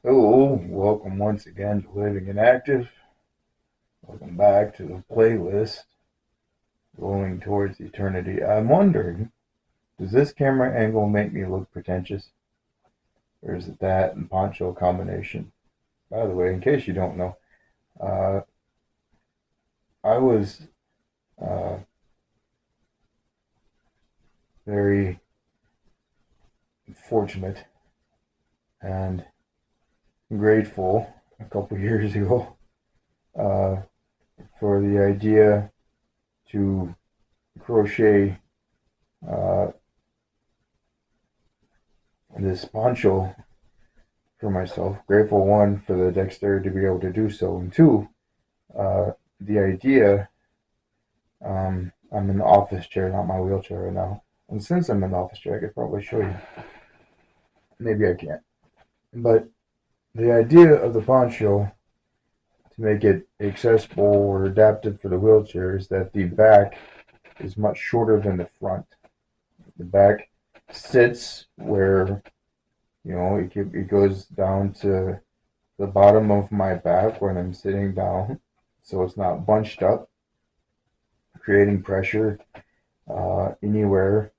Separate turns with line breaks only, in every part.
Hello, welcome once again to Living and Active. Welcome back to the playlist, Rolling Towards Eternity. I'm wondering, does this camera angle make me look pretentious? Or is it that and poncho combination? By the way, in case you don't know, uh, I was uh, very fortunate and grateful a couple years ago uh, for the idea to crochet uh, this poncho for myself. Grateful, one, for the dexterity to be able to do so, and two, uh, the idea. I'm in the office chair, not my wheelchair right now. And since I'm in the office chair, I could probably show you. Maybe I can't. But the idea of the poncho to make it accessible or adapted for the wheelchair is that the back is much shorter than the front. The back sits where, it goes down to the bottom of my back when I'm sitting down, so it's not bunched up, creating pressure anywhere,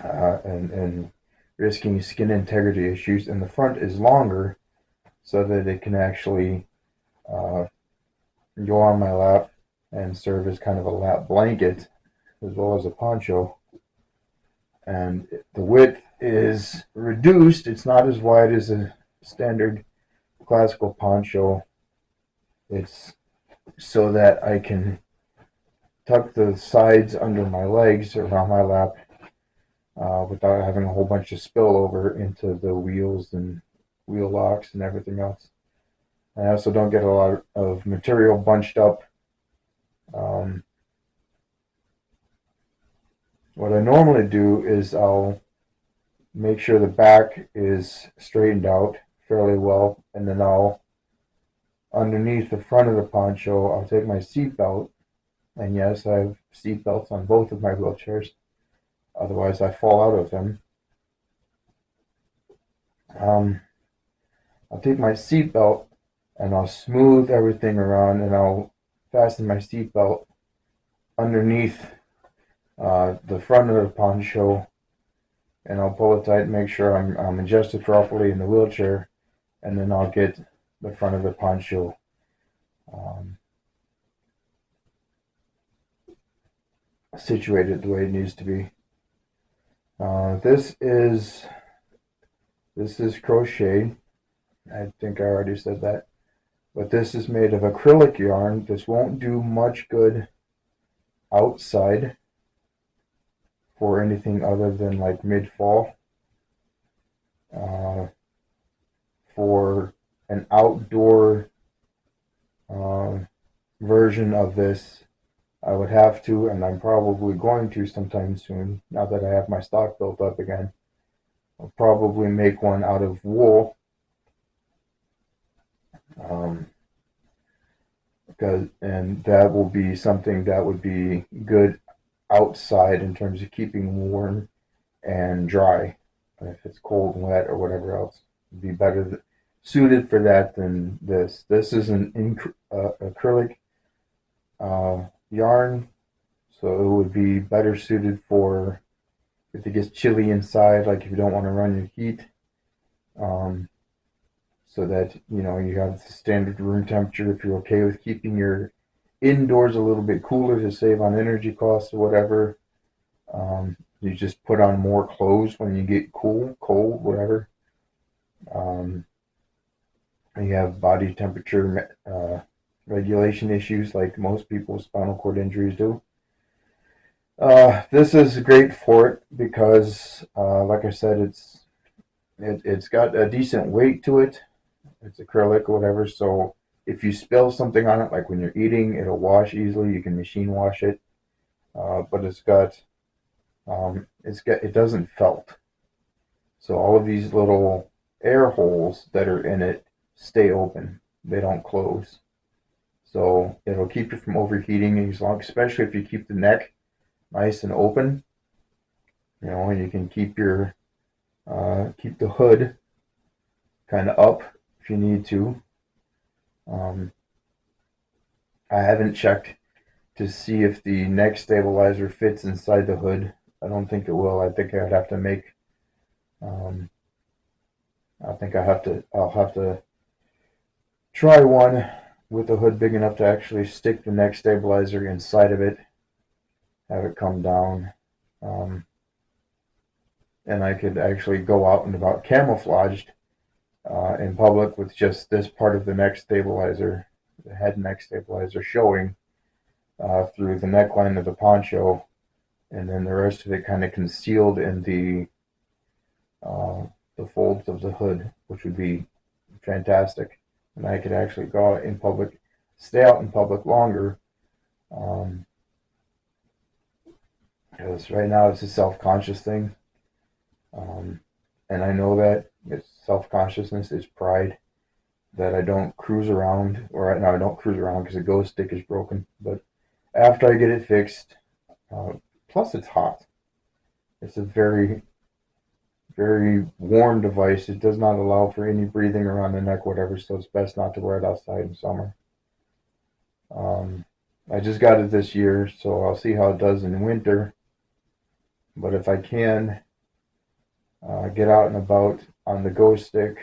and risking skin integrity issues. And the front is longer so that it can actually uh, go on my lap and serve as kind of a lap blanket as well as a poncho. And the width is reduced. It's not as wide as a standard classical poncho. It's so that I can tuck the sides under my legs around my lap without having a whole bunch of spillover into the wheels and wheel locks and everything else. I also don't get a lot of material bunched up. Um, what I normally do is I'll make sure the back is straightened out fairly well, and then I'll, underneath the front of the poncho, I'll take my seat belt, and yes, I have seat belts on both of my wheelchairs, otherwise I fall out of them. Um, I'll take my seat belt and I'll smooth everything around, and I'll fasten my seat belt underneath the front of the poncho, and I'll pull it tight and make sure I'm adjusted properly in the wheelchair, and then I'll get the front of the poncho um, situated the way it needs to be. This is crochet. I think I already said that, but this is made of acrylic yarn. This won't do much good outside for anything other than like mid-fall. Uh, for an outdoor uh, version of this, I would have to, and I'm probably going to sometime soon, now that I have my stock built up again. I'll probably make one out of wool, um, and that will be something that would be good outside in terms of keeping warm and dry. If it's cold and wet or whatever else, it'd be better suited for that than this. This is an acrylic yarn, so it would be better suited for if it gets chilly inside, like if you don't want to run your heat, um, so that you have the standard room temperature. If you're okay with keeping your indoors a little bit cooler to save on energy costs or whatever, you just put on more clothes when you get cold, whatever. Um, you have body temperature regulation issues like most people's spinal cord injuries do. This is great for it because, like I said, it's got a decent weight to it. It's acrylic or whatever, so if you spill something on it, like when you're eating, it'll wash easily. You can machine wash it, but it doesn't felt. So all of these little air holes that are in it stay open. They don't close. So it'll keep you from overheating, especially if you keep the neck nice and open. And you can keep the hood kind of up if you need to. Um, I haven't checked to see if the neck stabilizer fits inside the hood. I don't think it will. I think I'd have to make. Um, I think I'll have to try one with the hood big enough to actually stick the neck stabilizer inside of it, have it come down, um, and I could actually go out and about camouflaged in public with just this part of the neck stabilizer, the head neck stabilizer showing through the neckline of the poncho, and then the rest of it kind of concealed in uh, the folds of the hood, which would be fantastic. And I could actually go out in public, stay out in public longer. Um, because right now it's a self-conscious thing, um, and I know that it's self-consciousness is pride that I don't cruise around, or right now I don't cruise around because the ghost stick is broken. But after I get it fixed, uh, plus it's hot. It's a very, very warm device. It does not allow for any breathing around the neck, whatever, so it's best not to wear it outside in summer. Um, I just got it this year, so I'll see how it does in winter. But if I can get out and about on the ghost stick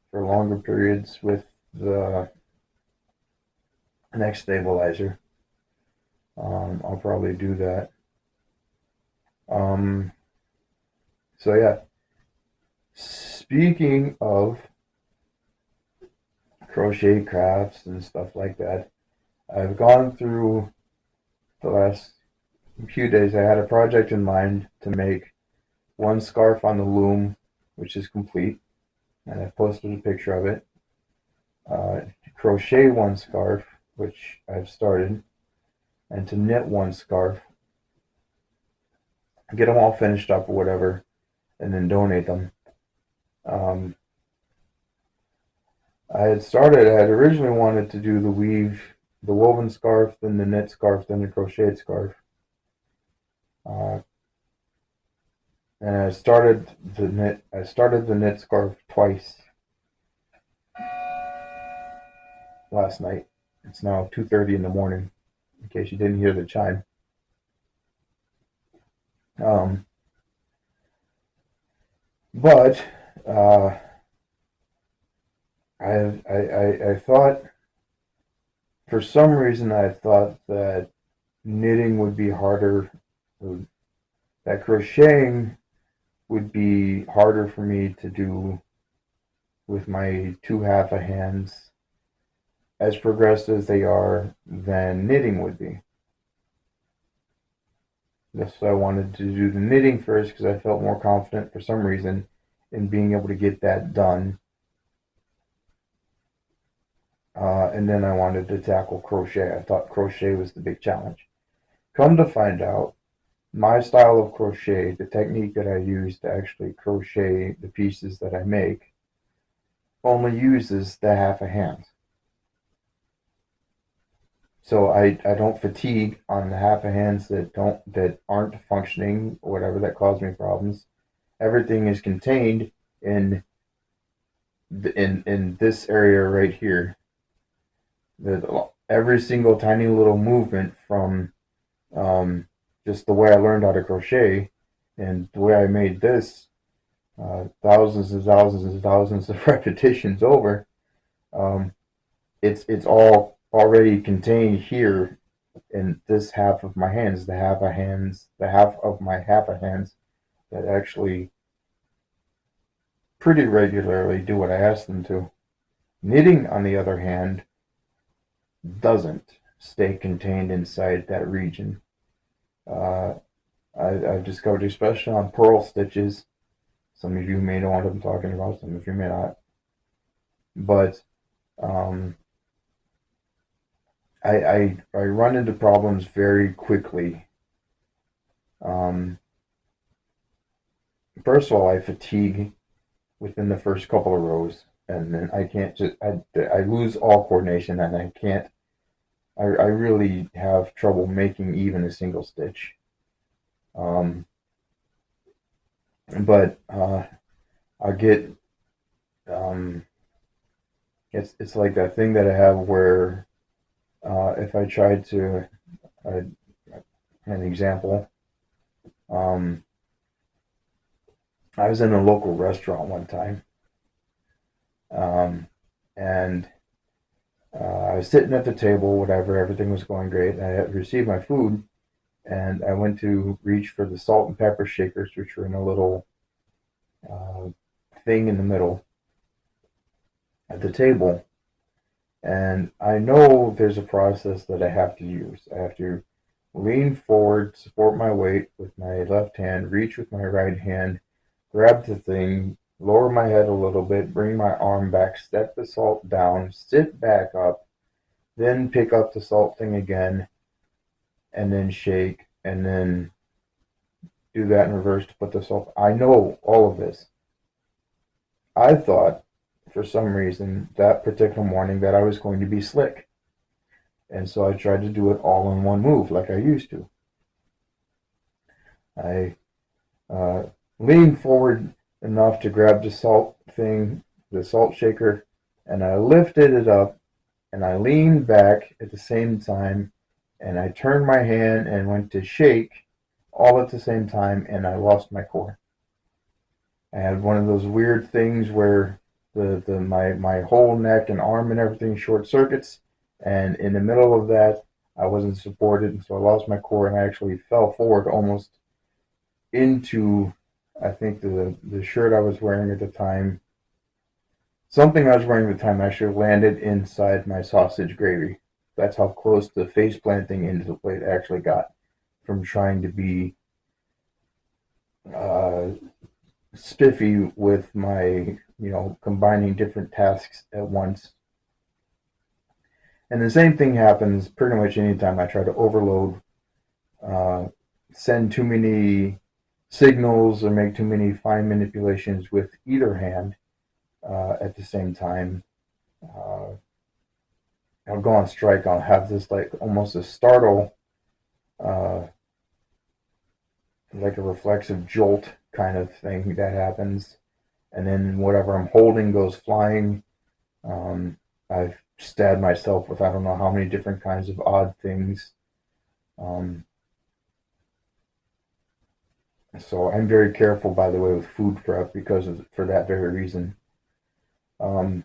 for longer periods with the neck stabilizer, I'll probably do that. Um, so yeah, speaking of crochet crafts and stuff like that, I've gone through the last few days. I had a project in mind to make one scarf on the loom, which is complete, and I posted a picture of it. Crochet one scarf, which I've started, and to knit one scarf, get them all finished up or whatever, and then donate them. Um, I had originally wanted to do the woven scarf, then the knit scarf, then the crocheted scarf. Uh, and I started the knit scarf twice last night. It's now 2:30 in the morning, in case you didn't hear the chime. Um, but uh, I thought, for some reason, I thought that knitting would be harder, that crocheting would be harder for me to do with my two haffa hands, as progressed as they are, than knitting would be. So I wanted to do the knitting first because I felt more confident for some reason in being able to get that done. And then I wanted to tackle crochet. I thought crochet was the big challenge. Come to find out, my style of crochet, the technique that I use to actually crochet the pieces that I make, only uses the haffa hands. So I don't fatigue on the haffa hands that aren't functioning or whatever that cause me problems. Everything is contained in this area right here. Every single tiny little movement from just the way I learned how to crochet and the way I made this thousands and thousands and thousands of repetitions over. Um, it's all already contained here in this half of my hands, the half of my haffa hands that actually pretty regularly do what I ask them to. Knitting, on the other hand, doesn't stay contained inside that region. Uh, I've discovered, especially on purl stitches, some of you may know what I'm talking about, some of you may not, but um, I run into problems very quickly. Um, First of all, I fatigue within the first couple of rows, and then I can't I lose all coordination, and I can't. I really have trouble making even a single stitch. Um, but I get um, it's like that thing that I have where if I tried to, uh, an example, um, I was in a local restaurant one time, um, and I was sitting at the table, whatever, everything was going great. I had received my food, and I went to reach for the salt and pepper shakers, which were in a little uh, thing in the middle at the table. And I know there's a process that I have to use. I have to lean forward, support my weight with my left hand, reach with my right hand, grab the thing, lower my head a little bit, bring my arm back, set the salt down, sit back up, then pick up the salt thing again, and then shake, and then do that in reverse to put the salt. I know all of this. I thought, for some reason, that particular morning that I was going to be slick. And so I tried to do it all in one move like I used to. I uh, leaned forward enough to grab the salt thing, the salt shaker, and I lifted it up and I leaned back at the same time and I turned my hand and went to shake all at the same time and I lost my core. I had one of those weird things where my whole neck and arm and everything short circuits, and in the middle of that, I wasn't supported, and so I lost my core, and I actually fell forward almost into, I think the shirt I was wearing at the time, something I was wearing at the time actually landed inside my sausage gravy. That's how close the face planting into the plate actually got from trying to be uh, spiffy with my, combining different tasks at once. And the same thing happens pretty much anytime I try to overload, uh, send too many signals, or make too many fine manipulations with either hand at the same time. Uh, I'll go on strike. I'll have this like almost a startle, uh, like a reflexive jolt kind of thing that happens, and then whatever I'm holding goes flying. I've stabbed myself with I don't know how many different kinds of odd things. Um, so I'm very careful, by the way, with food prep for that very reason. Um,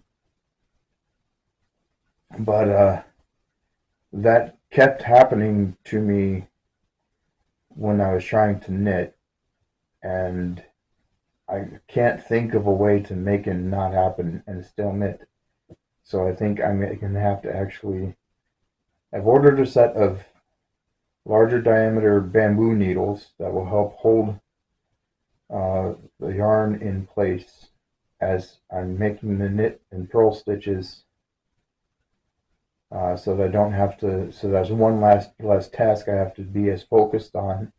but that kept happening to me when I was trying to knit, and I can't think of a way to make it not happen and still knit. So I think I'm gonna have to actually. I've ordered a set of larger diameter bamboo needles that will help hold the yarn in place as I'm making the knit and purl stitches, so that I don't have to. So that's one last task I have to be as focused on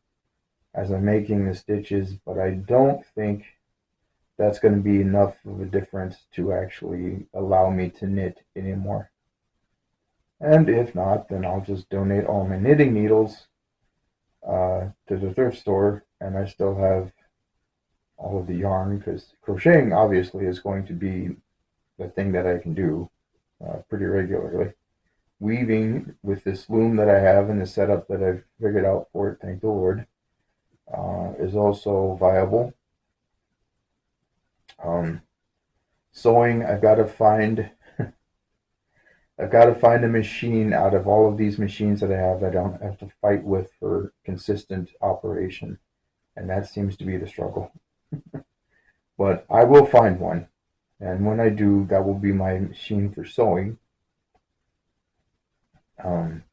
as I'm making the stitches. But I don't think that's going to be enough of a difference to actually allow me to knit anymore. And if not, then I'll just donate all my knitting needles to the thrift store, and I still have all of the yarn, because crocheting obviously is going to be the thing that I can do pretty regularly. Weaving with this loom that I have and the setup that I've figured out for it, thank the Lord, is also viable. Um, Sewing, I've got to find a machine out of all of these machines that I have that I don't have to fight with for consistent operation, and that seems to be the struggle. But I will find one, and when I do, that will be my machine for sewing. Um,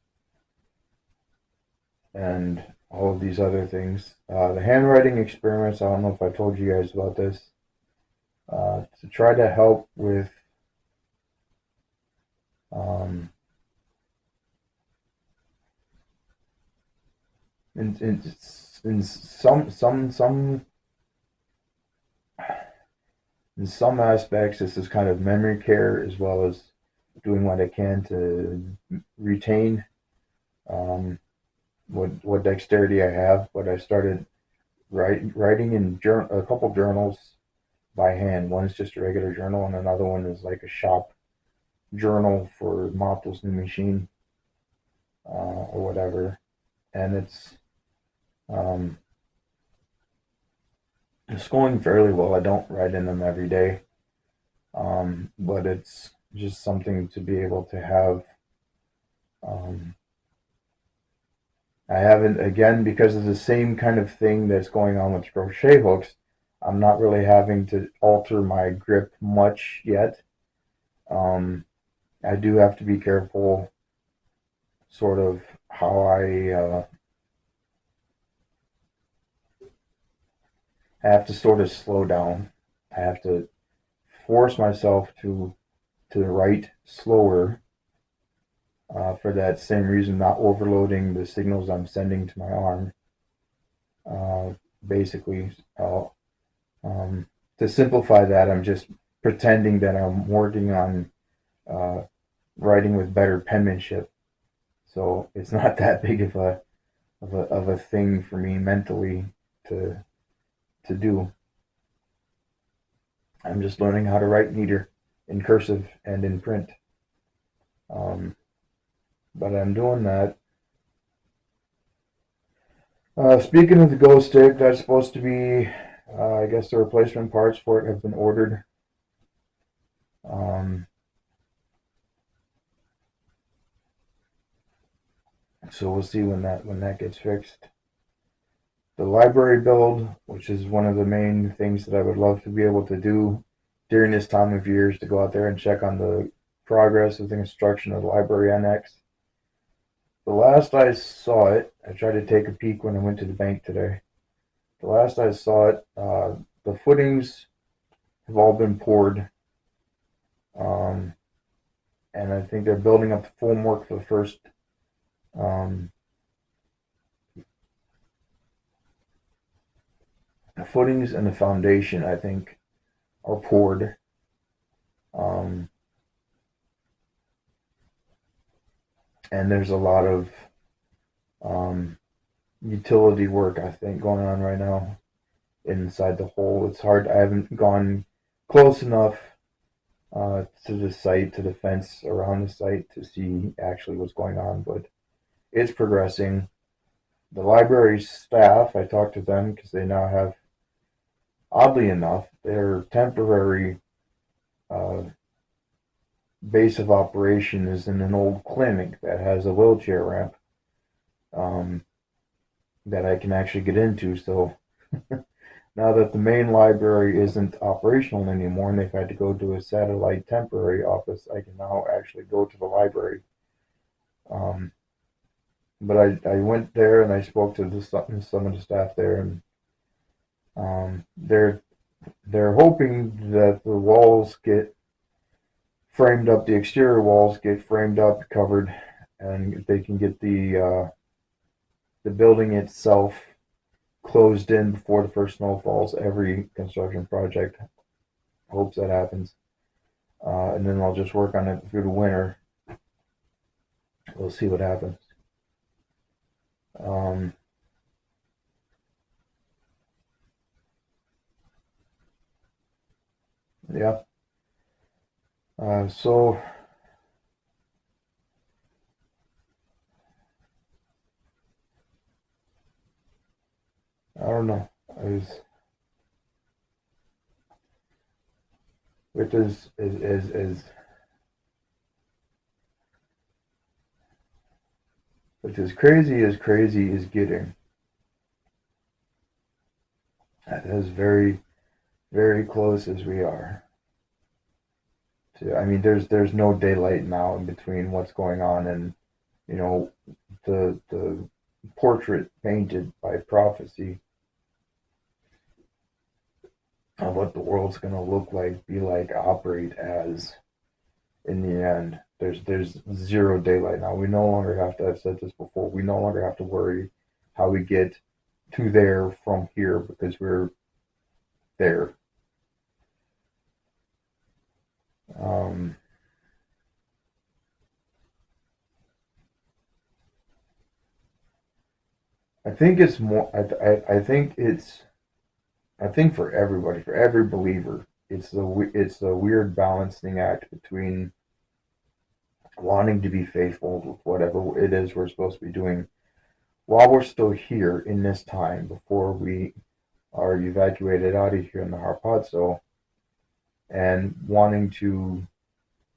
and all of these other things. The handwriting experiments, I don't know if I told you guys about this, to try to help with um, in some aspects, this is kind of memory care as well as doing what I can to retain what dexterity I have. But I started writing in a couple journals by hand. One is just a regular journal, and another one is like a shop journal for Mottle's new machine, or whatever. And um, it's going fairly well. I don't write in them every day, but it's just something to be able to have. Um, I haven't, again, because of the same kind of thing that's going on with crochet hooks. I'm not really having to alter my grip much yet. Um, I do have to be careful, sort of how I have to sort of slow down. I have to force myself to write slower, for that same reason, not overloading the signals I'm sending to my arm. Uh, Basically, um, to simplify that, I'm just pretending that I'm working on uh, writing with better penmanship. So it's not that big of a thing for me mentally to to do. I'm just learning how to write neater in cursive and in print. Um, but I'm doing that. Speaking of the Go Stick, that's supposed to be, I guess the replacement parts for it have been ordered. Um, so we'll see when that gets fixed. The library build, which is one of the main things that I would love to be able to do during this time of year, is to go out there and check on the progress of the construction of the library annex. The last I saw it, I tried to take a peek when I went to the bank today. The last I saw it, the footings have all been poured, um, and I think they're building up the formwork for the first. Um, the footings and the foundation, I think, are poured. Um, and there's a lot of um, utility work, I think, going on right now inside the hole. It's hard. I haven't gone close enough to the site, to the fence around the site, to see actually what's going on, but it's progressing. The library staff, I talked to them because they now have, oddly enough, their temporary uh, base of operation is in an old clinic that has a wheelchair ramp, um, that I can actually get into. So now that the main library isn't operational anymore and they've had to go to a satellite temporary office, I can now actually go to the library. Um, but I went there and I spoke to some of the staff there, and they're hoping that the walls get framed up, the exterior walls get framed up, covered, and they can get the building itself closed in before the first snow falls. Every construction project hopes that happens, and then I'll just work on it through the winter. We'll see what happens. Um, yeah. So I don't know. Is Which is which is crazy is getting. As very close as we are to. I mean, there's no daylight now in between what's going on and, you know, the portrait painted by prophecy of what the world's gonna look like, be like, operate as in the end. There's zero daylight now. We no longer have to. I've said this before. We no longer have to worry how we get to there from here because we're there. Um, I think it's more. I think it's I think for everybody, for every believer, it's the weird balancing act between wanting to be faithful with whatever it is we're supposed to be doing while we're still here in this time before we are evacuated out of here in the harpazo, and wanting to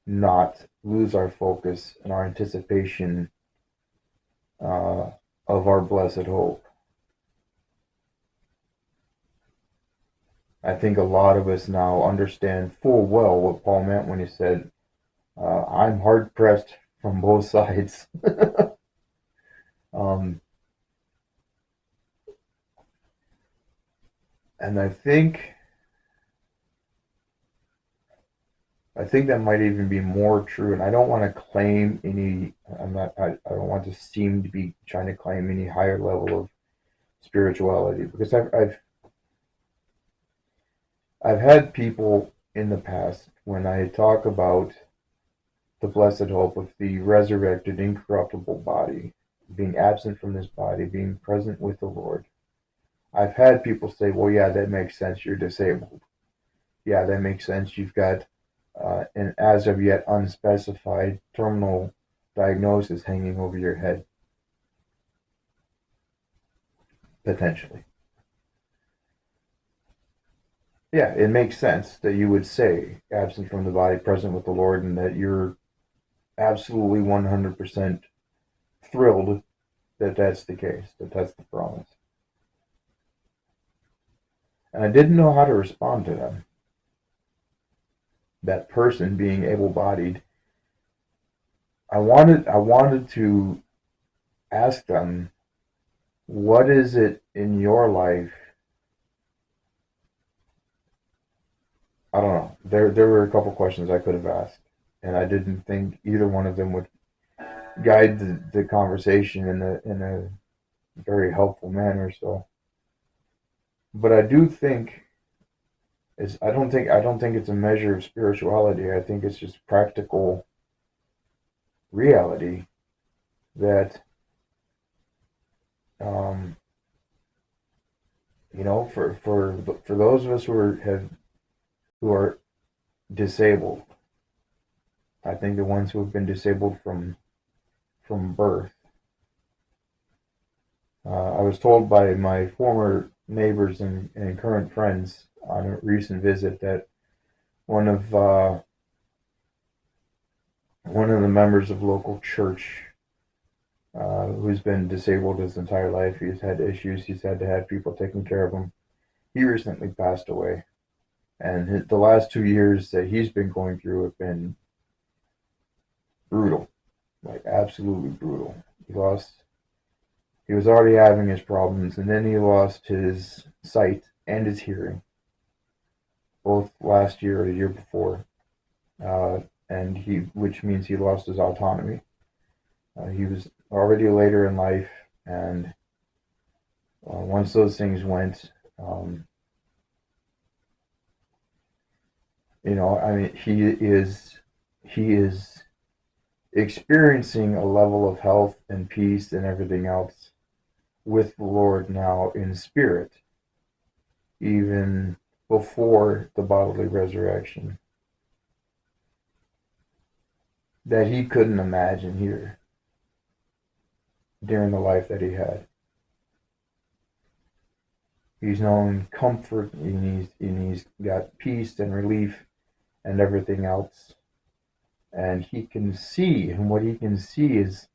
not lose our focus and our anticipation uh, of our blessed hope. I think a lot of us now understand full well what Paul meant when he said, I'm hard pressed from both sides. um, and I think that might even be more true. And I don't want to claim any. I don't want to seem to be trying to claim any higher level of spirituality, because I've had people in the past, when I talk about the blessed hope of the resurrected, incorruptible body, being absent from this body, being present with the Lord. I've had people say, well, yeah, that makes sense. You're disabled. Yeah, that makes sense. You've got an as of yet unspecified terminal diagnosis hanging over your head, potentially. Yeah, it makes sense that you would say absent from the body, present with the Lord, and that you're absolutely 100% thrilled that that's the case, that that's the promise. And I didn't know how to respond to them. That person being able-bodied, I wanted to ask them, what is it in your life? I don't know. There were a couple questions I could have asked, and I didn't think either one of them would guide the conversation in a very helpful manner. So, but I do think I don't think it's a measure of spirituality. I think it's just practical reality that um, for those of us who are disabled. I think the ones who have been disabled from birth. I was told by my former neighbors and current friends on a recent visit that one of uh, one of the members of local church, who's been disabled his entire life. He's had issues. He's had to have people taking care of him. He recently passed away, and the last 2 years that he's been going through have been brutal, like absolutely brutal. He was already having his problems, and then he lost his sight and his hearing, both last year or the year before, uh, which means he lost his autonomy. He was already later in life, and once those things went, I mean, he is experiencing a level of health and peace and everything else with the Lord now in spirit, even before the bodily resurrection, that he couldn't imagine here during the life that he had. He's known comfort, and he's got peace and relief and everything else. And he can see, and what he can see is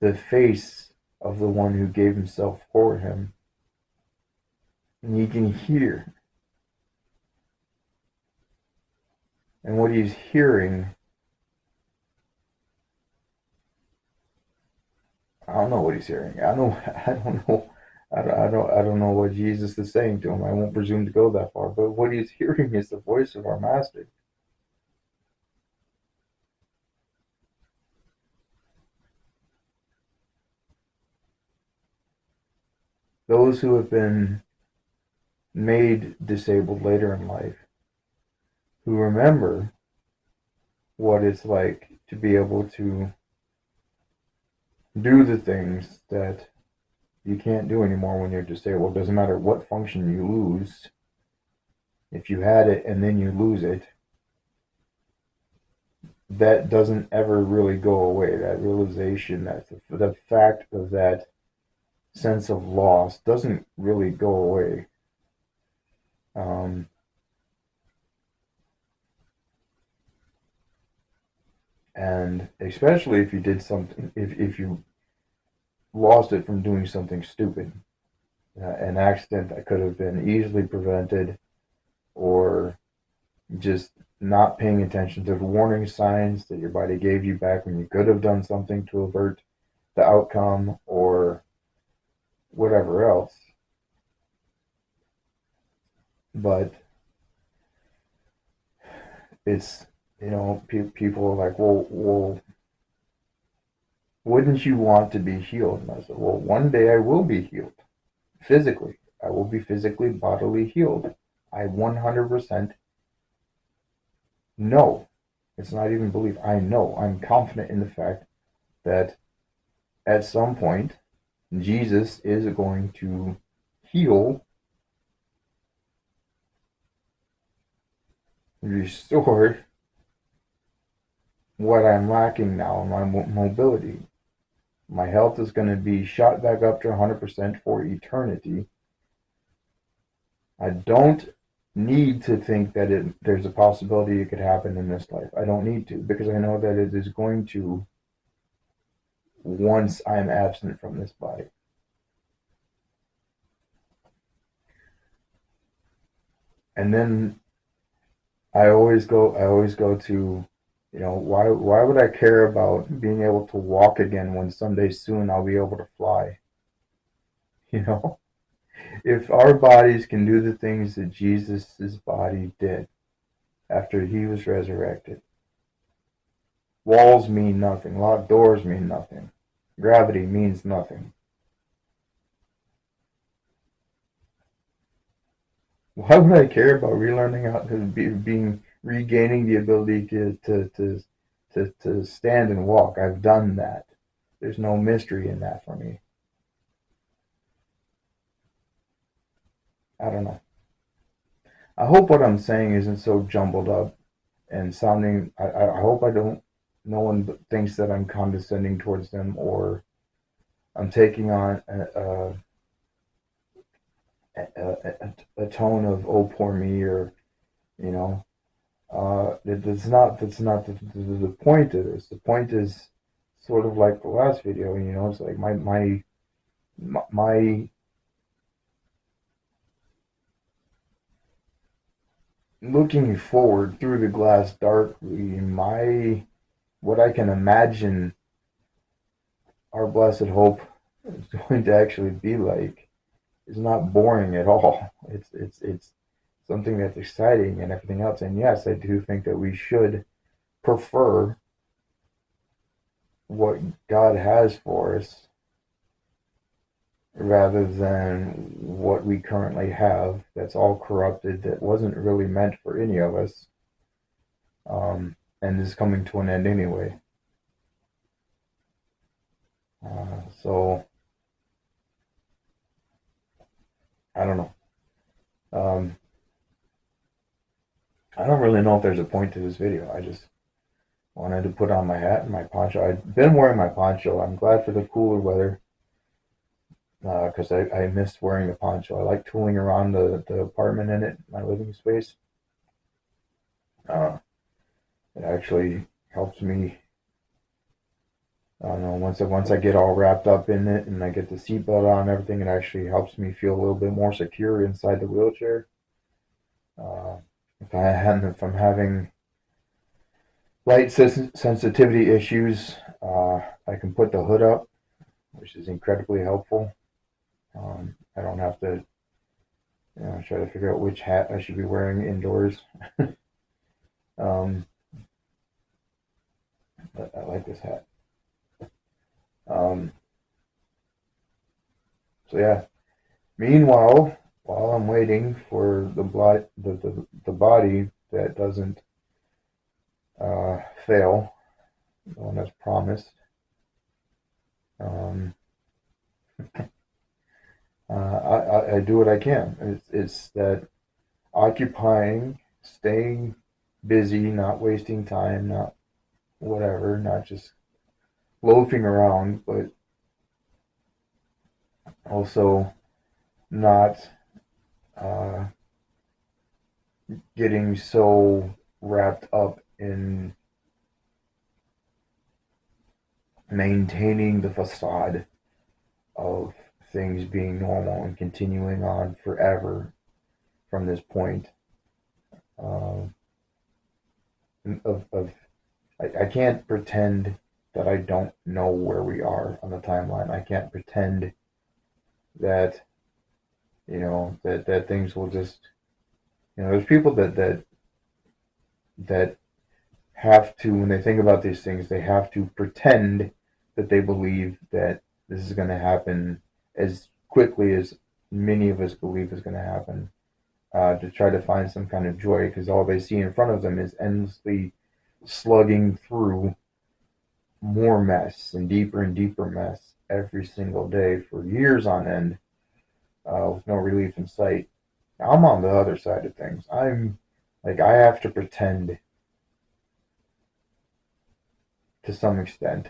the face of the one who gave himself for him. And he can hear. And what he's hearing, I don't know what he's hearing. I don't know. I don't know what Jesus is saying to him. I won't presume to go that far. But what he's hearing is the voice of our Master. Those who have been made disabled later in life, who remember what it's like to be able to do the things that you can't do anymore when you're disabled. Doesn't matter what function you lose. If you had it and then you lose it, that doesn't ever really go away. That realization, that the fact of that sense of loss doesn't really go away. Um, and especially if you did something, if you lost it from doing something stupid, an accident that could have been easily prevented, or just not paying attention to the warning signs that your body gave you back when you could have done something to avert the outcome, or whatever else. But it's, people are like, well, wouldn't you want to be healed? And I said, well, one day I will be healed physically. I will be physically, bodily healed. I 100% know. It's not even belief. I know. I'm confident in the fact that at some point, Jesus is going to heal, restore what I'm lacking now in my mobility. My health is going to be shot back up to 100% for eternity. I don't need to think that there's a possibility it could happen in this life. I don't need to, because I know that it is going to once I'm absent from this body. And then I always go to, why would I care about being able to walk again when someday soon I'll be able to fly? You know, if our bodies can do the things that Jesus's body did after he was resurrected, walls mean nothing, locked doors mean nothing, gravity means nothing. Why would I care about relearning how to regaining the ability to stand and walk? I've done that. There's no mystery in that for me. I don't know. I hope what I'm saying isn't so jumbled up and sounding. I hope I don't. No one thinks that I'm condescending towards them, or I'm taking on a tone of "oh poor me," or you know. That's not the point of this. The point is sort of like the last video. It's like my looking forward through the glass darkly. My what I can imagine our blessed hope is going to actually be like is not boring at all. It's something that's exciting and everything else. And yes, I do think that we should prefer what God has for us rather than what we currently have that's all corrupted, that wasn't really meant for any of us, and is coming to an end anyway. So, I don't know. Um, I don't really know if there's a point to this video. I just wanted to put on my hat and my poncho. I've been wearing my poncho. I'm glad for the cooler weather, because I missed wearing the poncho. I like tooling around the apartment in it, my living space. Uh, it actually helps me. I don't know. Once I get all wrapped up in it and I get the seatbelt on and everything, it actually helps me feel a little bit more secure inside the wheelchair. Uh, if I'm having light sensitivity issues, I can put the hood up, which is incredibly helpful. I don't have to, try to figure out which hat I should be wearing indoors. um, but I like this hat. Um, so yeah. Meanwhile, while I'm waiting for the body that doesn't fail, the one that's promised, um, I do what I can. It's that occupying, staying busy, not wasting time, not whatever, not just loafing around, but also not uh, getting so wrapped up in maintaining the facade of things being normal and continuing on forever from this point. Uh, of I can't pretend that I don't know where we are on the timeline. I can't pretend that that things will just there's people that have to, when they think about these things, they have to pretend that they believe that this is going to happen as quickly as many of us believe is going to happen, to try to find some kind of joy, because all they see in front of them is endlessly slugging through more mess and deeper mess every single day for years on end, with no relief in sight. I'm on the other side of things. I'm like, I have to pretend to some extent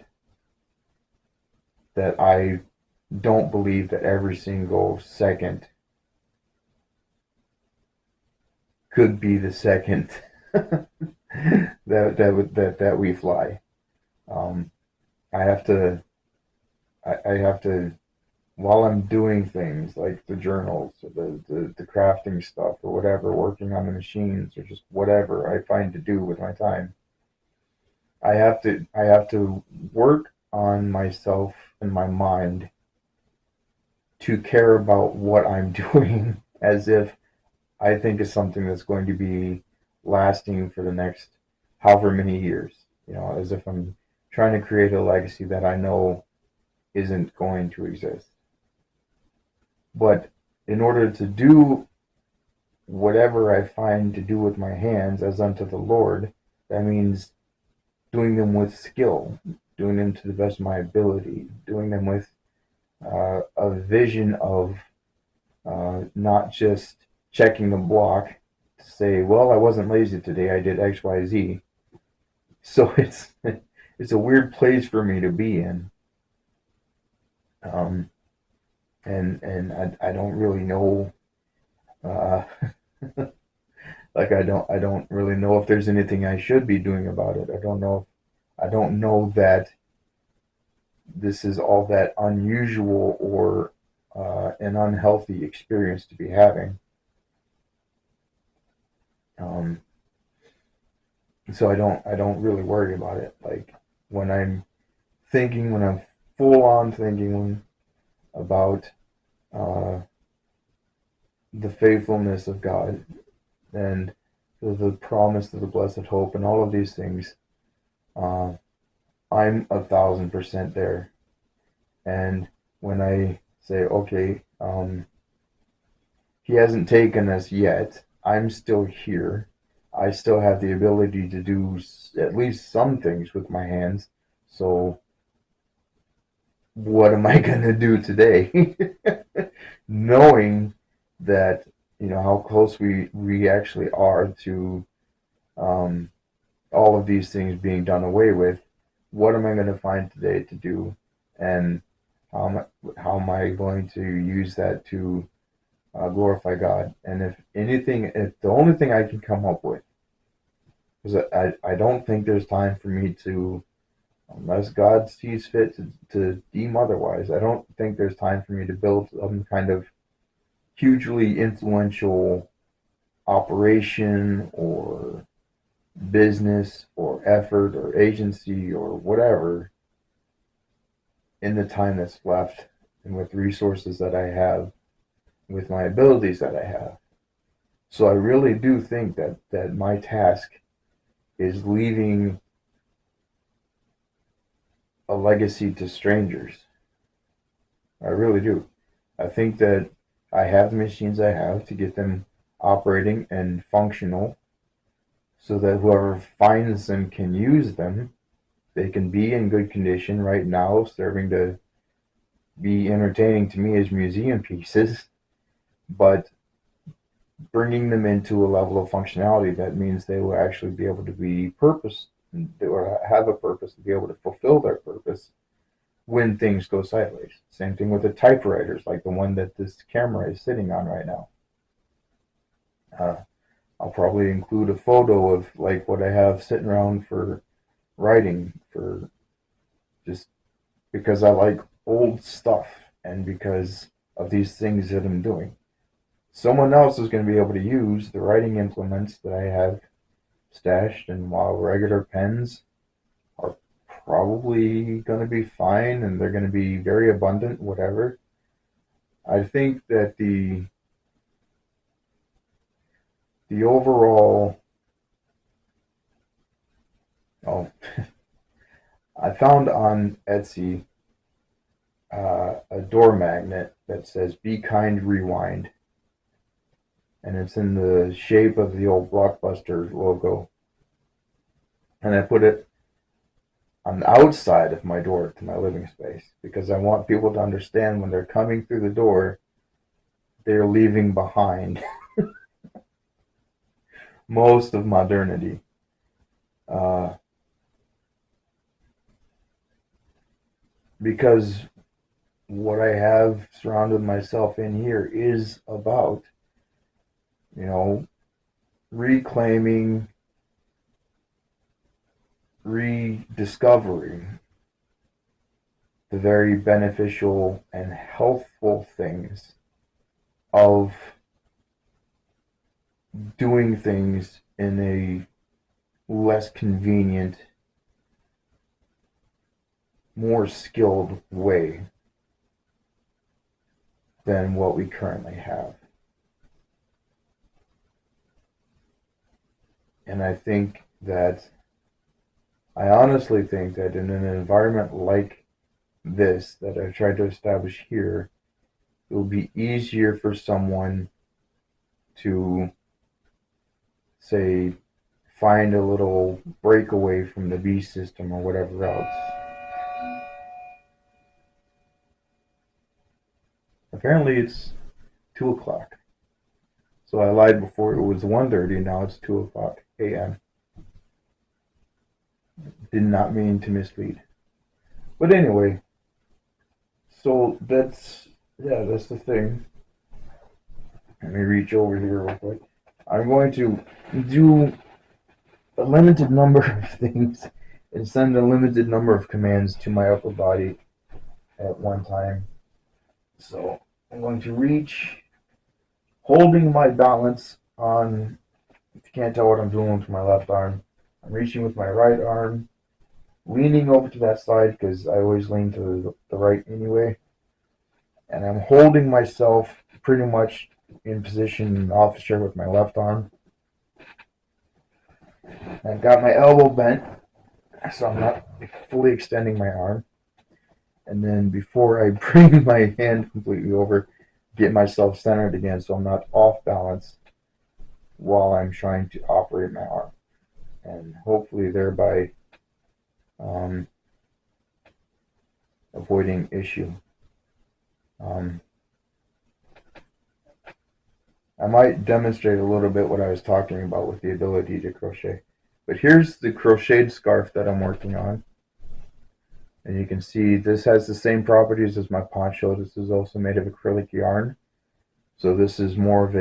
that I don't believe that every single second could be the second that we fly. Um, I have to I have to, while I'm doing things like the journals or the crafting stuff or whatever, working on the machines or just whatever I find to do with my time. I have to work on myself and my mind to care about what I'm doing as if I think it's something that's going to be lasting for the next however many years. As if I'm trying to create a legacy that I know isn't going to exist. But in order to do whatever I find to do with my hands as unto the Lord, that means doing them with skill, doing them to the best of my ability, doing them with a vision of not just checking the block to say, well, I wasn't lazy today, I did X, Y, Z. So it's a weird place for me to be in, um, and I don't really know. Uh, like I don't really know if there's anything I should be doing about it. I don't know that this is all that unusual or an unhealthy experience to be having. Um, so I don't really worry about it. Like when I'm when I'm full on thinking about uh, the faithfulness of God and the promise of the blessed hope and all of these things, uh, I'm 1,000% there. And when I say, okay, he hasn't taken us yet, I'm still here. I still have the ability to do at least some things with my hands. So what am I going to do today? Knowing that, how close we actually are to um, all of these things being done away with, what am I going to find today to do? And how am I going to use that to glorify God? And if the only thing I can come up with is that I don't think there's time for me to, unless God sees fit to deem otherwise, I don't think there's time for me to build some kind of hugely influential operation or business or effort or agency or whatever in the time that's left and with resources that I have, with my abilities that I have. So I really do think that my task is leaving a legacy to strangers. I really do. I think that I have the machines I have to get them operating and functional so that whoever finds them can use them. They can be in good condition right now, serving to be entertaining to me as museum pieces, but bringing them into a level of functionality that means they will actually be able to be purpose or have a purpose to be able to fulfill their purpose when things go sideways. Same thing with the typewriters, like the one that this camera is sitting on right now. Uh, I'll probably include a photo of like what I have sitting around for writing, for just because I like old stuff and because of these things that I'm doing. Someone else is going to be able to use the writing implements that I have stashed, and while regular pens are probably going to be fine and they're going to be very abundant, whatever, I think that the overall, oh, I found on Etsy a door magnet that says "Be Kind, Rewind," and it's in the shape of the old Blockbuster logo. And I put it on the outside of my door to my living space because I want people to understand when they're coming through the door, they're leaving behind most of modernity. Uh, because what I have surrounded myself in here is about, you know, reclaiming, rediscovering the very beneficial and healthful things of doing things in a less convenient, more skilled way than what we currently have. And I honestly think that in an environment like this that I've tried to establish here, it will be easier for someone to, say, find a little breakaway from the beast system or whatever else. Apparently it's 2 o'clock. So I lied before, it was 1:30, now it's 2 o'clock a.m. Did not mean to mislead. But anyway, so that's the thing. Let me reach over here real quick. I'm going to do a limited number of things and send a limited number of commands to my upper body at one time. So I'm going to reach, holding my balance on, if you can't tell what I'm doing with my left arm, I'm reaching with my right arm, leaning over to that side because I always lean to the right anyway. And I'm holding myself pretty much in position in the office chair with my left arm. I've got my elbow bent, so I'm not fully extending my arm. And then before I bring my hand completely over, get myself centered again so I'm not off balance while I'm trying to operate my arm. And hopefully thereby um, avoiding issue. Um, I might demonstrate a little bit what I was talking about with the ability to crochet. But here's the crocheted scarf that I'm working on. And you can see this has the same properties as my poncho. This is also made of acrylic yarn. So this is more of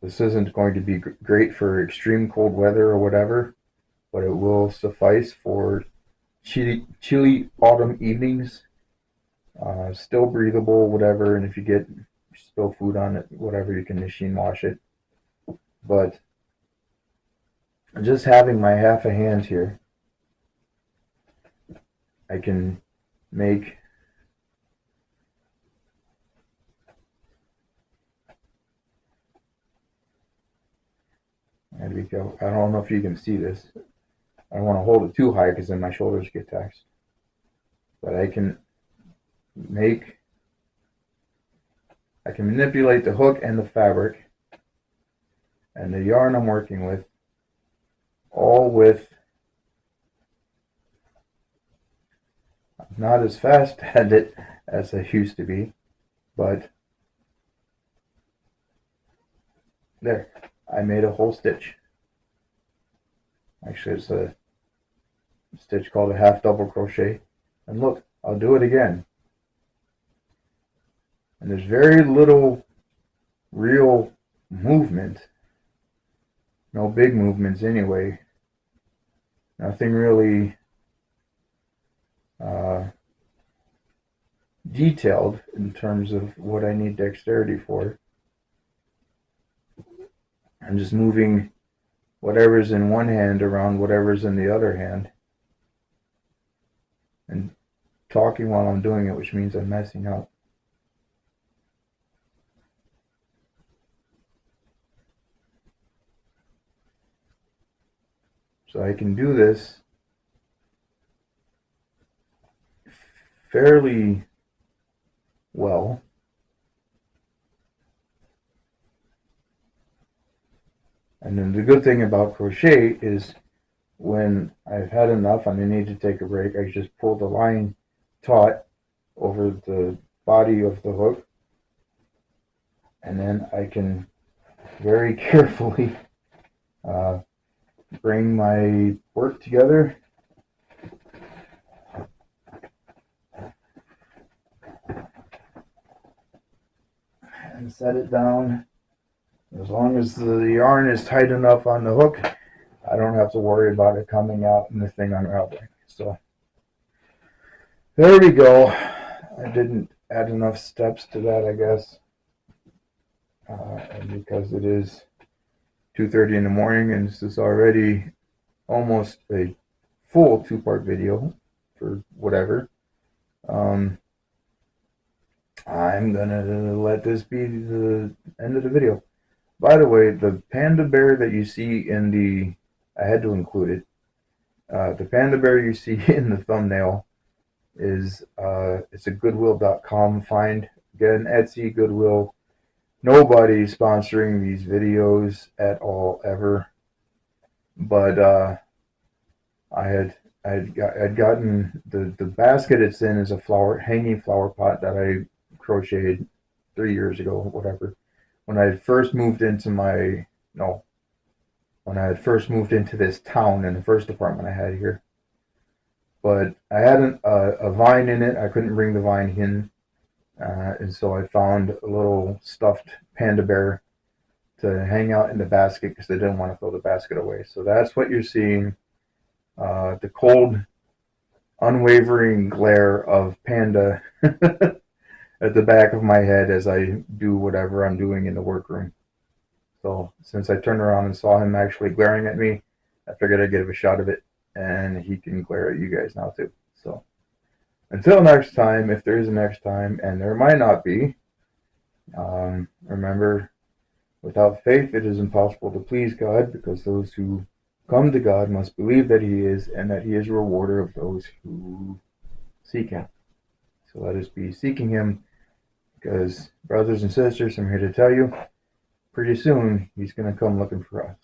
this isn't going to be great for extreme cold weather or whatever, but it will suffice for chilly autumn evenings. Still breathable, whatever, and if you get spill food on it, whatever, you can machine wash it. But just having my half a hand here, I can make there we go. I don't know if you can see this. I don't want to hold it too high because then my shoulders get taxed. But make I can manipulate the hook and the fabric and the yarn I'm working with, all with, not as fast at it as I used to be, but There, I made a whole stitch. Actually, it's a stitch called a half double crochet. And look, I'll do it again. And there's very little real movement. No big movements anyway. Nothing really detailed in terms of what I need dexterity for. I'm just moving whatever's in one hand around whatever's in the other hand and talking while I'm doing it, which means I'm messing up. So I can do this fairly well. And then the good thing about crochet is when I've had enough and I need to take a break, I just pull the line taut over the body of the hook, and then I can very carefully bring my work together and set it down. As long as the yarn is tight enough on the hook, I don't have to worry about it coming out and the thing unraveling. So there we go. I didn't add enough steps to that, I guess. And because it is 2:30 in the morning and this is already almost a full two-part video for whatever, I'm gonna let this be the end of the video. By the way, the panda bear that you see in the, I had to include it, the panda bear you see in the thumbnail is, it's a Goodwill.com find. Again, Etsy, Goodwill. Nobody's sponsoring these videos at all, ever. But I'd gotten the basket it's in is a hanging flower pot that I crocheted 3 years ago, whatever. When I had first moved into when I had first moved into this town in the first apartment I had here. But I had a vine in it. I couldn't bring the vine in. And so I found a little stuffed panda bear to hang out in the basket because I didn't want to throw the basket away. So that's what you're seeing. The cold, unwavering glare of panda at the back of my head as I do whatever I'm doing in the workroom. So since I turned around and saw him actually glaring at me, I figured I'd give a shot of it, and he can glare at you guys now too. So until next time, if there is a next time, and there might not be, remember, without faith it is impossible to please God, because those who come to God must believe that He is, and that He is a rewarder of those who seek Him. So let us be seeking Him, because, brothers and sisters, I'm here to tell you, pretty soon He's going to come looking for us.